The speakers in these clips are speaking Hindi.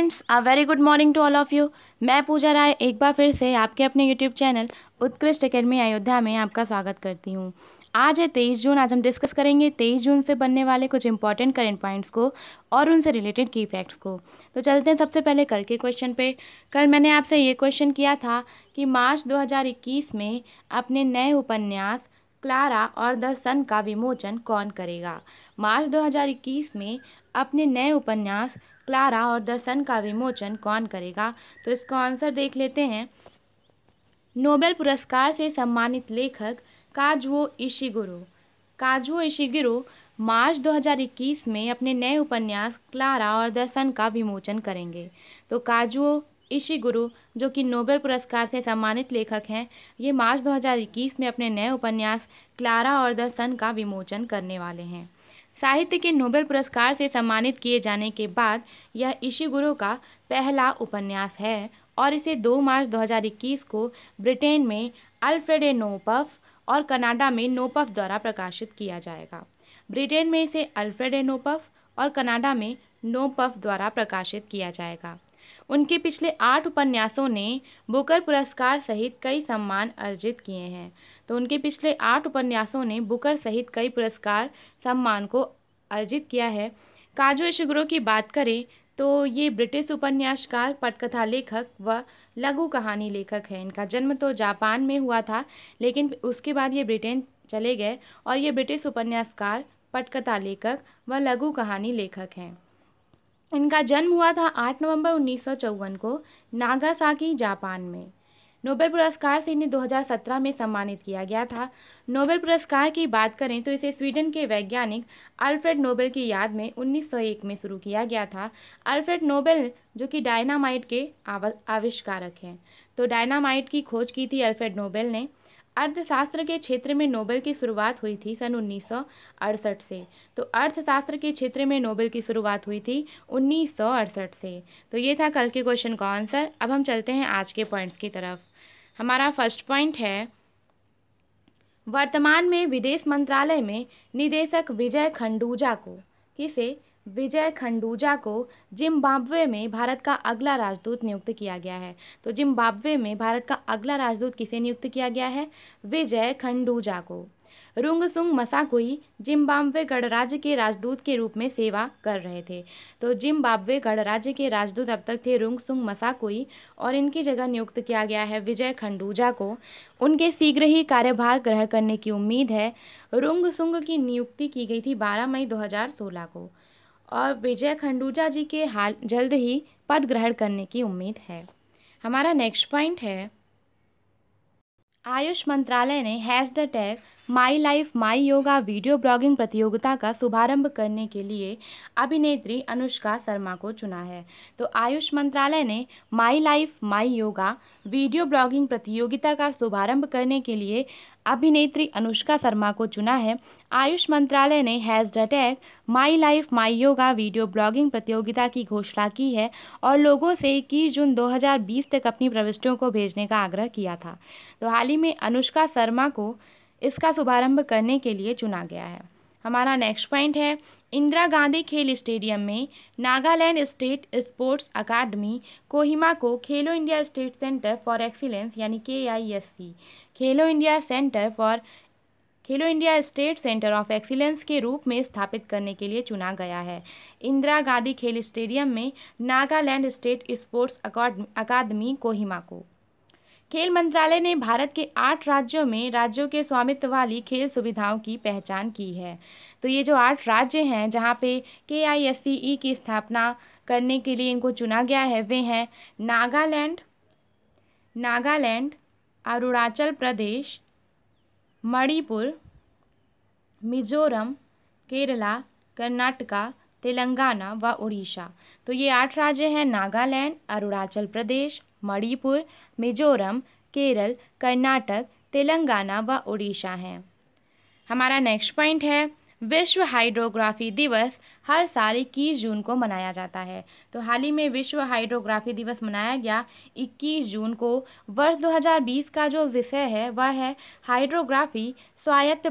Friends, a very good morning to all of you. मैं पूजा राय एक बार फिर से आपके अपने YouTube channel Utkrisht academy Ayodhya में आपका स्वागत करती हूँ। आज है 23 जून। आज हम डिस्कस करेंगे 23 जून से बनने वाले कुछ इंपॉर्टेंट करेंट पॉइंट्स को और उनसे रिलेटेड की फैक्ट्स को। तो चलते हैं सबसे पहले कल के क्वेश्चन पे। कल मैंने आपसे ये क्वेश्चन किया था कि मार्च 2021 में अपने नए उपन्यास क्लारा और द सन का विमोचन कौन करेगा। मार्च 2021 में अपने नए उपन्यास क्लारा और द सन का विमोचन कौन करेगा। तो इसका आंसर देख लेते हैं। नोबेल पुरस्कार से सम्मानित लेखक काजुओ इशिगुरो। काजुओ इशिगुरो मार्च 2021 में अपने नए उपन्यास क्लारा और द सन का विमोचन करेंगे। तो काजुओ इशिगुरो जो कि नोबेल पुरस्कार से सम्मानित लेखक हैं, ये मार्च 2021 में अपने नए उपन्यास क्लारा और द सन का विमोचन करने वाले हैं। साहित्य के नोबेल पुरस्कार से सम्मानित किए जाने के बाद यह इशिगुरो का पहला उपन्यास है और इसे 2 मार्च 2021 को ब्रिटेन में अल्फ्रेड नोपफ और कनाडा में नोपफ द्वारा प्रकाशित किया जाएगा। ब्रिटेन में इसे अल्फ्रेड नोपफ और कनाडा में नोपफ द्वारा प्रकाशित किया जाएगा। उनके पिछले 8 उपन्यासों ने बुकर पुरस्कार सहित कई सम्मान अर्जित किए हैं। तो उनके पिछले 8 उपन्यासों ने बुकर सहित कई पुरस्कार सम्मान को अर्जित किया है। काजुओ इशिगुरो की बात करें तो ये ब्रिटिश उपन्यासकार, पटकथा लेखक व लघु कहानी लेखक हैं। इनका जन्म तो जापान में हुआ था, लेकिन उसके बाद ये ब्रिटेन चले गए और ये ब्रिटिश उपन्यासकार, पटकथा लेखक व लघु कहानी लेखक हैं। इनका जन्म हुआ था 8 नवंबर 1954 को नागासाकी, जापान में। नोबेल पुरस्कार से इन्हें 2017 में सम्मानित किया गया था। नोबेल पुरस्कार की बात करें तो इसे स्वीडन के वैज्ञानिक अल्फ्रेड नोबेल की याद में 1901 में शुरू किया गया था। अल्फ्रेड नोबेल जो कि डायनामाइट के आविष्कारक हैं। तो डायनामाइट की खोज की थी अल्फ्रेड नोबेल ने। अर्थशास्त्र के क्षेत्र में नोबेल की शुरुआत हुई थी सन 1968 से। तो अर्थशास्त्र के क्षेत्र में नोबेल की शुरुआत हुई थी 1968 से। तो ये था कल के क्वेश्चन का आंसर। अब हम चलते हैं आज के पॉइंट्स की तरफ। हमारा फर्स्ट पॉइंट है, वर्तमान में विदेश मंत्रालय में निदेशक विजय खंडूजा को जिम्बाब्वे में भारत का अगला राजदूत नियुक्त किया गया है। तो जिम्बाब्वे में भारत का अगला राजदूत किसे नियुक्त किया गया है? विजय खंडूजा को। रुंगसुंग मसाकोई जिम्बाब्वे गणराज्य के राजदूत के रूप में सेवा कर रहे थे। तो जिम्बाब्वे गणराज्य के राजदूत अब तक थे रुंगसुंग मसाकोई और इनकी जगह नियुक्त किया गया है विजय खंडूजा को। उनके शीघ्र ही कार्यभार ग्रहण करने की उम्मीद है। रुंगसुंग की नियुक्ति की गई थी 12 मई 2016 को और विजय खंडूजा जी के जल्द ही पद ग्रहण करने की उम्मीद है। हमारा नेक्स्ट पॉइंट है, आयुष मंत्रालय ने #, my life my yoga video blogging प्रतियोगिता का शुभारंभ करने के लिए अभिनेत्री अनुष्का शर्मा को चुना है। तो आयुष मंत्रालय ने my life my yoga video blogging प्रतियोगिता का शुभारंभ करने के लिए अभिनेत्री अनुष्का शर्मा को चुना है। आयुष मंत्रालय ने #, my life my yoga video blogging प्रतियोगिता की घोषणा की है और लोगों से 21 जून 2020 तक अपनी प्रविष्टियों को भेजने का आग्रह किया था। तो हाल ही में अनुष्का शर्मा को इसका शुभारंभ करने के लिए चुना गया है। हमारा नेक्स्ट पॉइंट है, इंदिरा गांधी खेल स्टेडियम में नागालैंड स्टेट स्पोर्ट्स अकादमी कोहिमा को Khelo India state centre for excellence यानी KISC Khelo India state centre of excellence के रूप में स्थापित करने के लिए चुना गया है। इंदिरा गांधी खेल स्टेडियम में नागालैंड स्टेट स्पोर्ट्स अकादमी कोहिमा को। खेल मंत्रालय ने भारत के 8 राज्यों के स्वामित्व वाली खेल सुविधाओं की पहचान की है। तो ये जो 8 राज्य हैं जहाँ पे KISCE की स्थापना करने के लिए इनको चुना गया है, वे हैं नागालैंड, अरुणाचल प्रदेश, मणिपुर, मिजोरम, केरला, कर्नाटका, तेलंगाना व उड़ीसा। तो ये 8 राज्य हैं, नागालैंड, अरुणाचल प्रदेश, मणिपुर, मिजोरम, केरल, कर्नाटक, तेलंगाना व उड़ीसा हैं। हमारा नेक्स्ट पॉइंट है, विश्व हाइड्रोग्राफी दिवस हर साल 21 जून को मनाया जाता है। तो हाल ही में विश्व हाइड्रोग्राफी दिवस मनाया गया 21 जून को। वर्ष 2020 का जो विषय है वह है हाइड्रोग्राफी स्वायत्त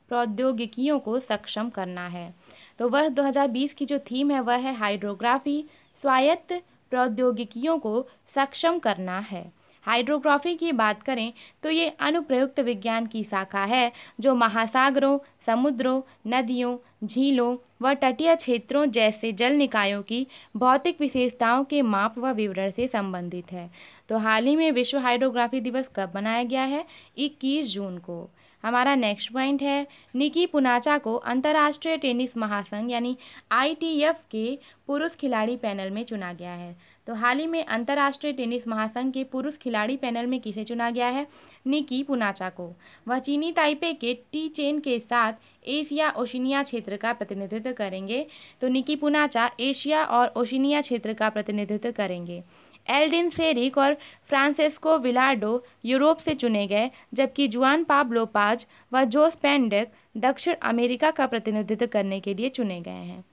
प्रौद्योगिकियों को सक्षम करना है। तो वर्ष 2020 की जो थीम है वह है हाइड्रोग्राफी स्वायत्त प्रौद्योगिकियों को सक्षम करना है। हाइड्रोग्राफी की बात करें तो ये अनुप्रयुक्त विज्ञान की शाखा है जो महासागरों, समुद्रों, नदियों, झीलों व तटीय क्षेत्रों जैसे जल निकायों की भौतिक विशेषताओं के माप व विवरण से संबंधित है। तो हाल ही में विश्व हाइड्रोग्राफी दिवस कब मनाया गया है? 21 जून को। हमारा नेक्स्ट पॉइंट है, निकी पुनाचा को अंतर्राष्ट्रीय टेनिस महासंघ यानी ITF के पुरुष खिलाड़ी पैनल में चुना गया है। तो हाल ही में अंतर्राष्ट्रीय टेनिस महासंघ के पुरुष खिलाड़ी पैनल में किसे चुना गया है? निकी पुनाचा को। वह चीनी ताइपे के टी चेन के साथ एशिया ओशिनिया क्षेत्र का प्रतिनिधित्व करेंगे। तो निकी पुनाचा एशिया और ओशिनिया क्षेत्र का प्रतिनिधित्व करेंगे। एल्डिन सेरिक और फ्रांसेस्को विलार्डो यूरोप से चुने गए, जबकि जुआन पाब्लो पाज व जोस पेंडेक दक्षिण अमेरिका का प्रतिनिधित्व करने के लिए चुने गए हैं।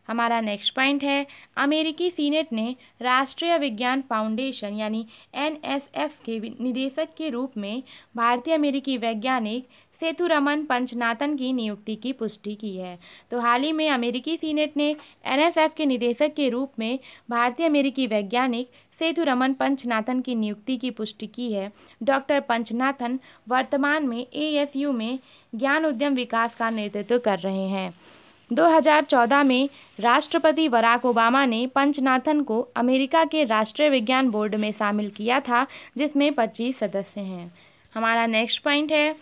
हमारा नेक्स्ट पॉइंट है, अमेरिकी सीनेट ने राष्ट्रीय विज्ञान फाउंडेशन यानी NSF के निदेशक के रूप में भारतीय अमेरिकी वैज्ञानिक सेथुरमन पंचनाथन की नियुक्ति की पुष्टि की है। तो हाल ही में अमेरिकी सीनेट ने NSF के निदेशक के रूप में भारतीय अमेरिकी वैज्ञानिक सेथुरमन पंचनाथन की नियुक्ति की पुष्टि की है। डॉक्टर पंचनाथन वर्तमान में ASU में ज्ञान उद्यम विकास का नेतृत्व कर रहे हैं। 2014 में राष्ट्रपति बराक ओबामा ने पंचनाथन को अमेरिका के राष्ट्रीय विज्ञान बोर्ड में शामिल किया था, जिसमें 25 सदस्य हैं। हमारा नेक्स्ट पॉइंट है,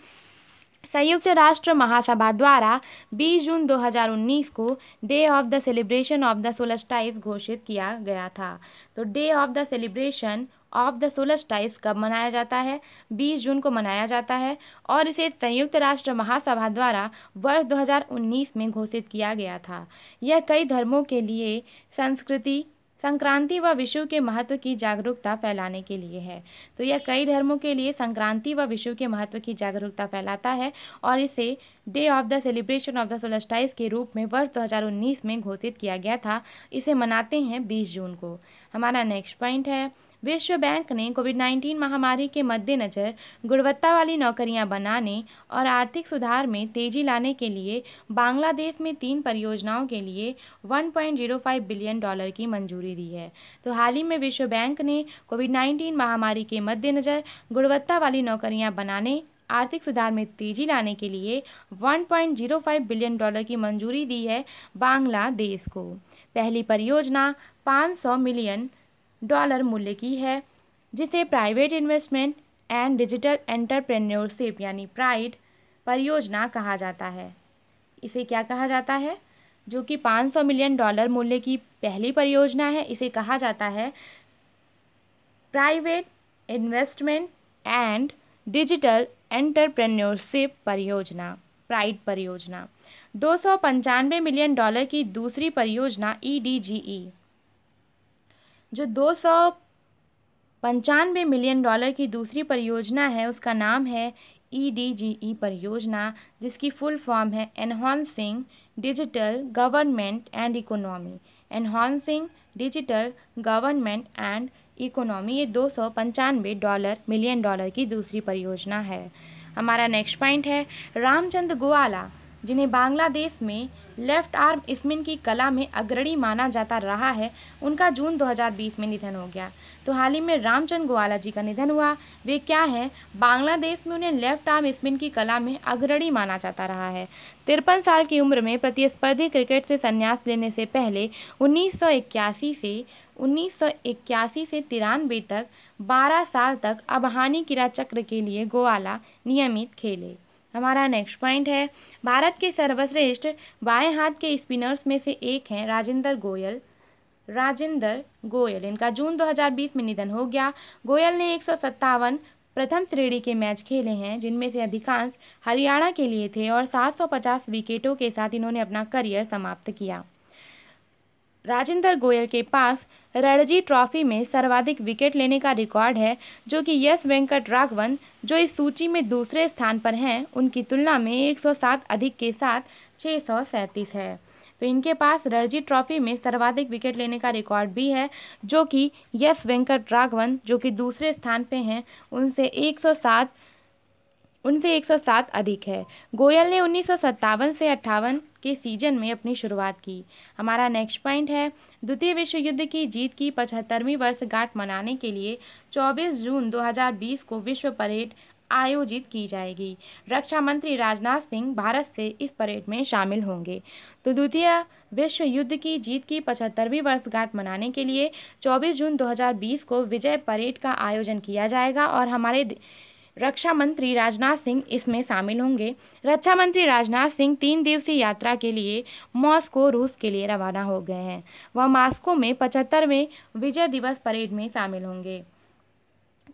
संयुक्त राष्ट्र महासभा द्वारा 20 जून 2019 को day of the celebration of the solstice घोषित किया गया था। तो day of the celebration of the solstice कब मनाया जाता है? 20 जून को मनाया जाता है और इसे संयुक्त राष्ट्र महासभा द्वारा वर्ष 2019 में घोषित किया गया था। यह कई धर्मों के लिए संक्रांति व विषु के महत्व की जागरूकता फैलाने के लिए है। तो यह कई धर्मों के लिए संक्रांति व विषु के महत्व की जागरूकता फैलाता है और इसे day of the celebration of the solstice के रूप में वर्ष 2019 में घोषित किया गया था। इसे मनाते हैं 20 जून को। हमारा नेक्स्ट पॉइंट है, विश्व बैंक ने कोविड-19 महामारी के मद्देनज़र गुणवत्ता वाली नौकरियां बनाने और आर्थिक सुधार में तेजी लाने के लिए बांग्लादेश में 3 परियोजनाओं के लिए $1.05 बिलियन की मंजूरी दी है। तो हाल ही में विश्व बैंक ने कोविड-19 महामारी के मद्देनज़र गुणवत्ता वाली नौकरियां बनाने, आर्थिक सुधार में तेजी लाने के लिए $1.05 बिलियन की मंजूरी दी है बांग्लादेश को। पहली परियोजना $500 मिलियन मूल्य की है, जिसे private investment and digital entrepreneurship यानी प्राइड परियोजना कहा जाता है। इसे क्या कहा जाता है? जो कि $500 मिलियन मूल्य की पहली परियोजना है, इसे कहा जाता है private investment and digital entrepreneurship परियोजना, प्राइड परियोजना। $295 मिलियन की दूसरी परियोजना EDGE, जो $295 मिलियन की दूसरी परियोजना है, उसका नाम है EDGE परियोजना, जिसकी फुल फॉर्म है enhancing digital government and economy. Enhancing digital government and economy, ये $295 मिलियन की दूसरी परियोजना है। हमारा नेक्स्ट पॉइंट है, रामचंद्र गोवाला, जिन्हें बांग्लादेश में लेफ्ट आर्म स्पिन की कला में अग्रणी माना जाता रहा है, उनका जून 2020 में निधन हो गया। तो हाल ही में रामचंद्र गोवाला जी का निधन हुआ। वे क्या हैं? बांग्लादेश में उन्हें लेफ्ट आर्म स्पिन की कला में अग्रणी माना जाता रहा है। 53 साल की उम्र में प्रतिस्पर्धी क्रिकेट से संन्यास लेने से पहले 1981 से 93 तक 12 साल तक अबहानी क्रीड़ा चक्र के लिए गोवाला नियमित खेले। हमारा नेक्स्ट पॉइंट है, भारत के सर्वश्रेष्ठ बाएं हाथ के स्पिनर्स में से एक हैं राजेंद्र गोयल। इनका जून 2020 में निधन हो गया। गोयल ने 157 प्रथम श्रेणी के मैच खेले हैं, जिनमें से अधिकांश हरियाणा के लिए थे और 750 विकेटों के साथ इन्होंने अपना करियर समाप्त किया। राजेंद्र गोयल के पास रणजी ट्रॉफी में सर्वाधिक विकेट लेने का रिकॉर्ड है, जो कि यस वेंकट राघवन, जो इस सूची में दूसरे स्थान पर हैं, उनकी तुलना में 107 अधिक के साथ 637 है। तो इनके पास रणजी ट्रॉफी में सर्वाधिक विकेट लेने का रिकॉर्ड भी है, जो कि यस वेंकट राघवन, जो कि दूसरे स्थान पे हैं, उनसे 107 उनसे 107 अधिक है। गोयल ने 1957 से 58 के सीजन में अपनी शुरुआत की। हमारा नेक्स्ट पॉइंट है, द्वितीय विश्व युद्ध की जीत की 75वीं वर्षगांठ मनाने के लिए 24 जून 2020 को विश्व परेड आयोजित की जाएगी। रक्षा मंत्री राजनाथ सिंह भारत से इस परेड में शामिल होंगे। तो द्वितीय विश्व युद्ध की जीत की 75वीं वर्षगांठ मनाने के लिए 24 जून 2020 को विजय परेड का आयोजन किया जाएगा और हमारे रक्षा मंत्री राजनाथ सिंह इसमें शामिल होंगे। रक्षा मंत्री राजनाथ सिंह 3 दिवसीय यात्रा के लिए मॉस्को रूस के लिए रवाना हो गए हैं। वह मॉस्को में 75वें विजय दिवस परेड में शामिल होंगे।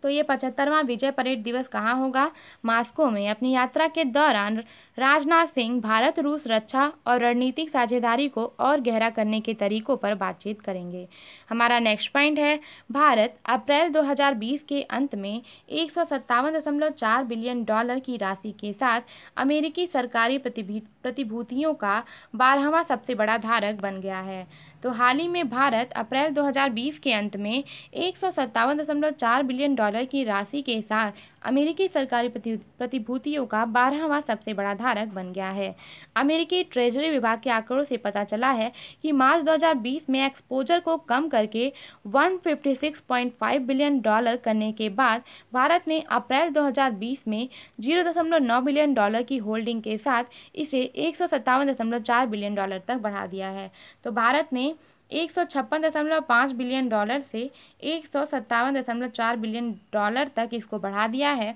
तो ये 75वां विजय परेड दिवस कहाँ होगा? मॉस्को में। अपनी यात्रा के दौरान राजनाथ सिंह भारत रूस रक्षा और रणनीतिक साझेदारी को और गहरा करने के तरीकों पर बातचीत करेंगे। हमारा नेक्स्ट पॉइंट है, भारत अप्रैल 2020 के अंत में 157.4 बिलियन डॉलर की राशि के साथ अमेरिकी सरकारी प्रतिभूतियों का 12वां सबसे बड़ा धारक बन गया है। तो हाल ही में भारत अप्रैल 2020 के अंत में 157.4 बिलियन डॉलर की राशि के साथ अमेरिकी सरकारी प्रतिभूतियों का 12वां सबसे बड़ा धारक बन गया है। अमेरिकी ट्रेजरी विभाग के आंकड़ों से पता चला है कि मार्च 2020 में एक्सपोजर को कम करके 156.5 बिलियन डॉलर करने के बाद भारत ने अप्रैल 2020 में 0.9 बिलियन डॉलर की होल्डिंग के साथ इसे 157.4 बिलियन डॉलर तक बढ़ा दिया है। तो भारत ने 156.5 बिलियन डॉलर से 157.4 बिलियन डॉलर तक इसको बढ़ा दिया है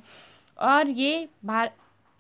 और ये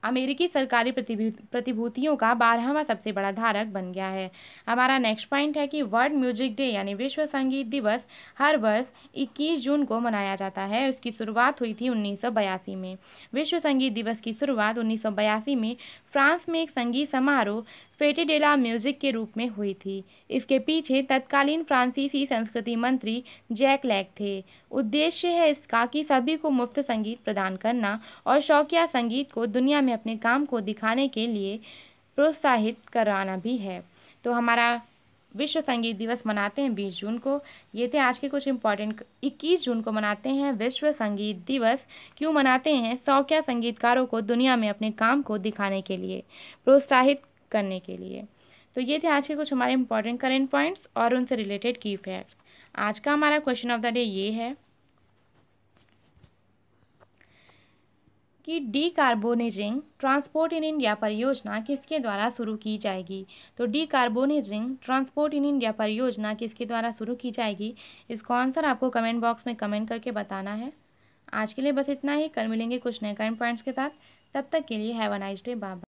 अमेरिकी सरकारी प्रतिभूतियों का 12वां सबसे बड़ा धारक बन गया है। हमारा नेक्स्ट पॉइंट है कि वर्ल्ड म्यूजिक डे यानी विश्व संगीत दिवस हर वर्ष 21 जून को मनाया जाता है। इसकी शुरुआत हुई थी 1982 में। विश्व संगीत दिवस की शुरुआत 1982 में फ्रांस में एक संगीत समारोह फेटे डे ला म्यूजिक के रूप में हुई थी। इसके पीछे तत्कालीन फ्रांसीसी संस्कृति मंत्री जैक लैक थे। उद्देश्य है इसका कि सभी को मुफ्त संगीत प्रदान करना और शौकिया संगीत को दुनिया में अपने काम को दिखाने के लिए प्रोत्साहित कराना भी है। तो हमारा विश्व संगीत दिवस मनाते हैं 20 जून को। ये थे आज के कुछ इम्पॉर्टेंट। 21 जून को मनाते हैं विश्व संगीत दिवस। क्यों मनाते हैं? शौकिया संगीतकारों को दुनिया में अपने काम को दिखाने के लिए, प्रोत्साहित करने के लिए। तो ये थे आज के कुछ हमारे इम्पॉर्टेंट करेंट पॉइंट्स और उनसे रिलेटेड की फैक्ट्स। आज का हमारा क्वेश्चन ऑफ द डे ये है कि डीकार्बोनाइजिंग ट्रांसपोर्ट इन इंडिया परियोजना किसके द्वारा शुरू की जाएगी? तो डीकार्बोनाइजिंग ट्रांसपोर्ट इन इंडिया परियोजना किसके द्वारा शुरू की जाएगी? इसका आंसर आपको कमेंट बॉक्स में कमेंट करके बताना है। आज के लिए बस इतना ही। कल मिलेंगे कुछ नए करेंट पॉइंट्स के साथ। तब तक के लिए have a nice day. Bye.